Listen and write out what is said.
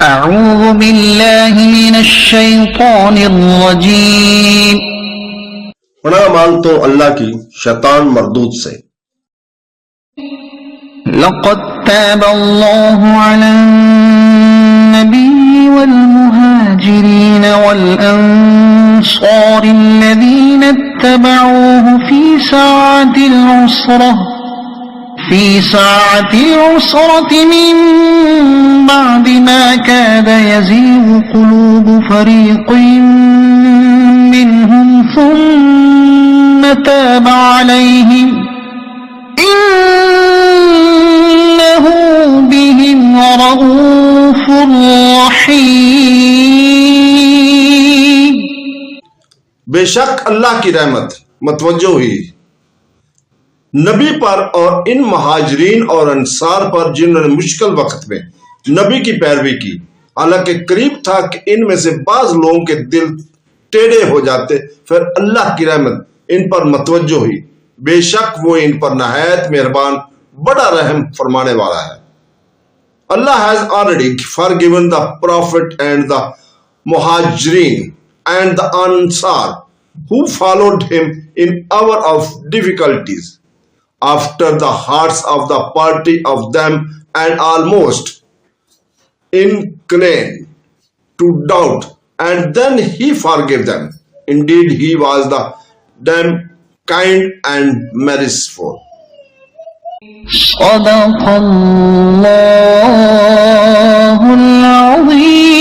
अऊज़ु बिल्लाहि मिनश शैतानिर रजीम। पनाह मांगता हूं अल्लाह की शैतान मरदूद से। लक़द ताबल्लाहु अलन नबिय्यि वल मुहाजिरीन वल अंसारिल्लज़ीना इत्तबऊहु फी साअतिल उसरति मिन बअदि मा काद यज़ीगु क़ुलूबु फ़रीक़िन मिनहुम सुम्मा ताब अलैहिम इन्नहु बिहिम रऊफ़ुर रहीम। बेशक अल्लाह की रहमत मतवज्जो हुई नबी पर और इन महाजरीन और अंसार पर जिन्होंने मुश्किल वक्त में नबी की पैरवी की। हालांकि करीब था कि इनमें से बाज लोगों के दिल टेढ़े हो जाते, फिर अल्लाह की रहमत इन पर मतवज्जो हुई। बेशक वो इन पर नहायत मेहरबान बड़ा रहम फरमाने वाला है। Allah has already forgiven the Prophet and the Muhajirin and the Ansar who followed him in hour of difficulties, after the hearts of the party of them and almost inclined to doubt, and then he forgave them. Indeed, he was the them kind and merciful. सदक़ल्लाहुल Azeem.